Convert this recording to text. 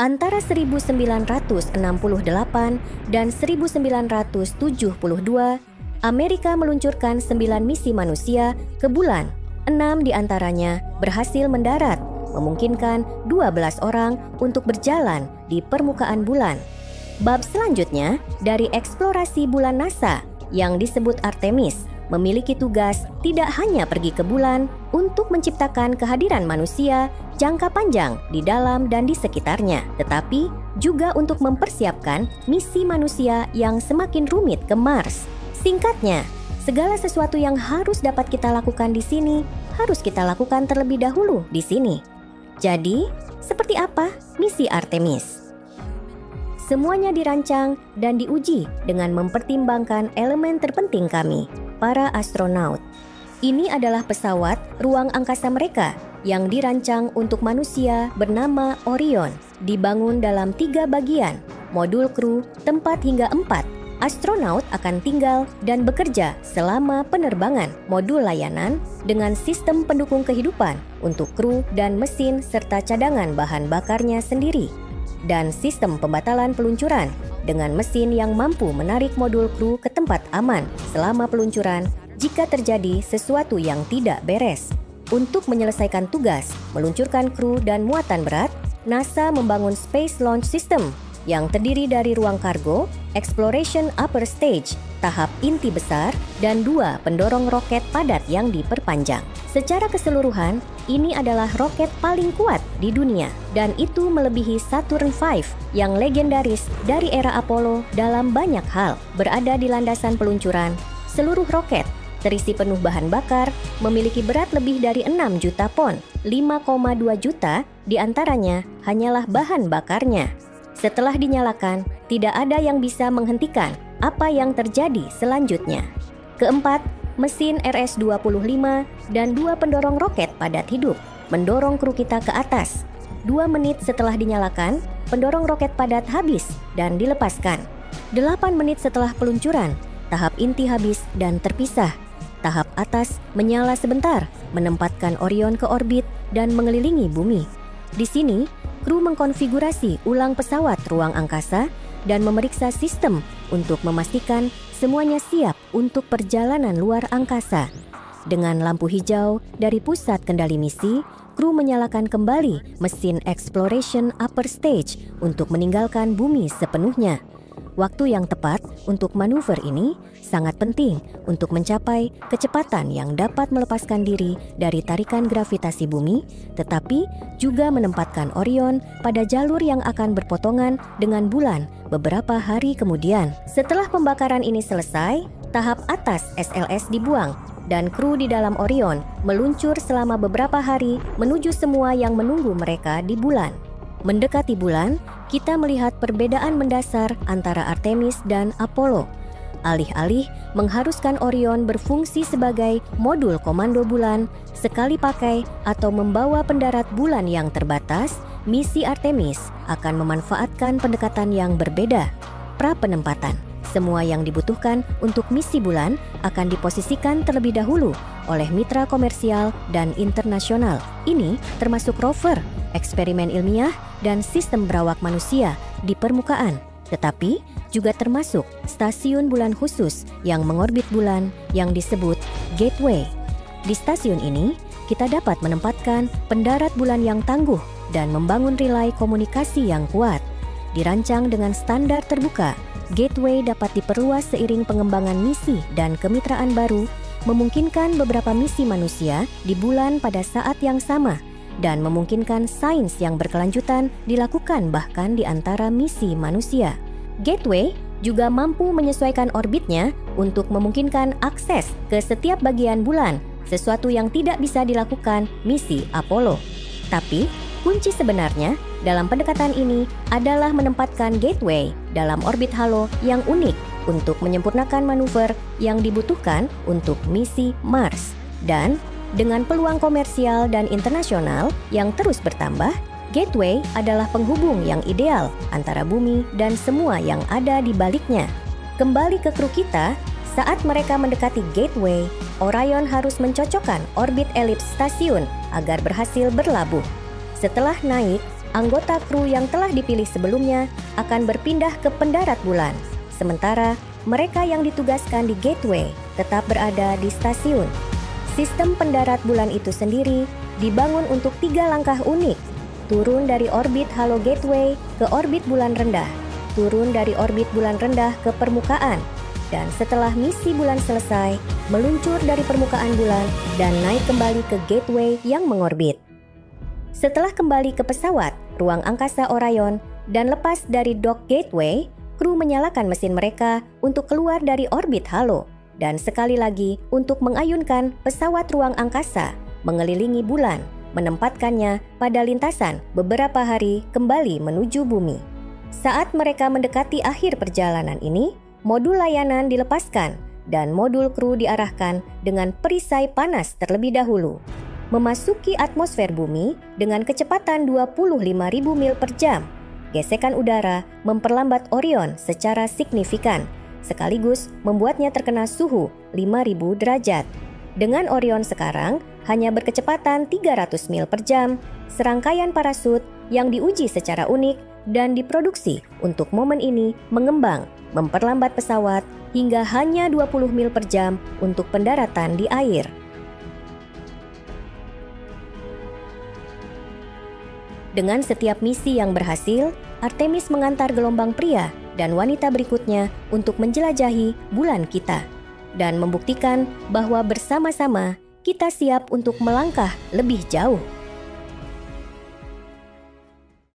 Antara 1968 dan 1972, Amerika meluncurkan 9 misi manusia ke bulan. 6 diantaranya berhasil mendarat, memungkinkan 12 orang untuk berjalan di permukaan bulan. Bab selanjutnya dari eksplorasi bulan NASA yang disebut Artemis memiliki tugas tidak hanya pergi ke bulan untuk menciptakan kehadiran manusia jangka panjang di dalam dan di sekitarnya, tetapi juga untuk mempersiapkan misi manusia yang semakin rumit ke Mars. Singkatnya, segala sesuatu yang harus dapat kita lakukan di sini harus kita lakukan terlebih dahulu di sini. Jadi, seperti apa misi Artemis? Semuanya dirancang dan diuji dengan mempertimbangkan elemen terpenting kami, para astronot. Ini adalah pesawat ruang angkasa mereka yang dirancang untuk manusia bernama Orion. Dibangun dalam 3 bagian, modul kru, tempat hingga 4. Astronaut akan tinggal dan bekerja selama penerbangan, modul layanan dengan sistem pendukung kehidupan untuk kru dan mesin serta cadangan bahan bakarnya sendiri, dan sistem pembatalan peluncuran dengan mesin yang mampu menarik modul kru ke tempat aman selama peluncuran jika terjadi sesuatu yang tidak beres. Untuk menyelesaikan tugas meluncurkan kru dan muatan berat, NASA membangun Space Launch System yang terdiri dari ruang kargo, Exploration Upper Stage, tahap inti besar, dan 2 pendorong roket padat yang diperpanjang. Secara keseluruhan, ini adalah roket paling kuat di dunia, dan itu melebihi Saturn V yang legendaris dari era Apollo dalam banyak hal. Berada di landasan peluncuran, seluruh roket terisi penuh bahan bakar, memiliki berat lebih dari 6 juta pon. 5,2 juta diantaranya hanyalah bahan bakarnya. Setelah dinyalakan, tidak ada yang bisa menghentikan apa yang terjadi selanjutnya. Keempat, mesin RS-25 dan 2 pendorong roket padat hidup mendorong kru kita ke atas. 2 menit setelah dinyalakan, pendorong roket padat habis dan dilepaskan. 8 menit setelah peluncuran, tahap inti habis dan terpisah. Tahap atas menyala sebentar, menempatkan Orion ke orbit dan mengelilingi bumi. Di sini, kru mengkonfigurasi ulang pesawat ruang angkasa dan memeriksa sistem untuk memastikan semuanya siap untuk perjalanan luar angkasa. Dengan lampu hijau dari pusat kendali misi, kru menyalakan kembali mesin Exploration Upper Stage untuk meninggalkan bumi sepenuhnya. Waktu yang tepat untuk manuver ini sangat penting untuk mencapai kecepatan yang dapat melepaskan diri dari tarikan gravitasi bumi, tetapi juga menempatkan Orion pada jalur yang akan berpotongan dengan bulan beberapa hari kemudian. Setelah pembakaran ini selesai, tahap atas SLS dibuang dan kru di dalam Orion meluncur selama beberapa hari menuju semua yang menunggu mereka di bulan. Mendekati bulan, kita melihat perbedaan mendasar antara Artemis dan Apollo. Alih-alih mengharuskan Orion berfungsi sebagai modul komando bulan, sekali pakai atau membawa pendarat bulan yang terbatas, misi Artemis akan memanfaatkan pendekatan yang berbeda. Pra-penempatan. Semua yang dibutuhkan untuk misi bulan akan diposisikan terlebih dahulu oleh mitra komersial dan internasional. Ini termasuk rover, eksperimen ilmiah, dan sistem berawak manusia di permukaan, tetapi juga termasuk stasiun bulan khusus yang mengorbit bulan yang disebut Gateway. Di stasiun ini, kita dapat menempatkan pendarat bulan yang tangguh dan membangun relay komunikasi yang kuat. Dirancang dengan standar terbuka, Gateway dapat diperluas seiring pengembangan misi dan kemitraan baru, memungkinkan beberapa misi manusia di bulan pada saat yang sama, dan memungkinkan sains yang berkelanjutan dilakukan bahkan di antara misi manusia. Gateway juga mampu menyesuaikan orbitnya untuk memungkinkan akses ke setiap bagian bulan, sesuatu yang tidak bisa dilakukan misi Apollo. Tapi, kunci sebenarnya dalam pendekatan ini adalah menempatkan Gateway dalam orbit halo yang unik untuk menyempurnakan manuver yang dibutuhkan untuk misi Mars. Dan dengan peluang komersial dan internasional yang terus bertambah, Gateway adalah penghubung yang ideal antara bumi dan semua yang ada di baliknya. Kembali ke kru kita, saat mereka mendekati Gateway, Orion harus mencocokkan orbit elips stasiun agar berhasil berlabuh. Setelah naik, anggota kru yang telah dipilih sebelumnya akan berpindah ke pendarat bulan. Sementara mereka yang ditugaskan di Gateway tetap berada di stasiun. Sistem pendarat bulan itu sendiri dibangun untuk 3 langkah unik. Turun dari orbit halo Gateway ke orbit bulan rendah, turun dari orbit bulan rendah ke permukaan, dan setelah misi bulan selesai, meluncur dari permukaan bulan dan naik kembali ke Gateway yang mengorbit. Setelah kembali ke pesawat, ruang angkasa Orion, dan lepas dari dock Gateway, kru menyalakan mesin mereka untuk keluar dari orbit halo, dan sekali lagi untuk mengayunkan pesawat ruang angkasa mengelilingi bulan, menempatkannya pada lintasan beberapa hari kembali menuju bumi. Saat mereka mendekati akhir perjalanan ini, modul layanan dilepaskan dan modul kru diarahkan dengan perisai panas terlebih dahulu, memasuki atmosfer bumi dengan kecepatan 25.000 mil per jam. Gesekan udara memperlambat Orion secara signifikan, sekaligus membuatnya terkena suhu 5.000 derajat. Dengan Orion sekarang hanya berkecepatan 300 mil per jam, serangkaian parasut yang diuji secara unik dan diproduksi untuk momen ini mengembang, memperlambat pesawat hingga hanya 20 mil per jam untuk pendaratan di air. Dengan setiap misi yang berhasil, Artemis mengantar gelombang pria dan wanita berikutnya untuk menjelajahi bulan kita dan membuktikan bahwa bersama-sama kita siap untuk melangkah lebih jauh.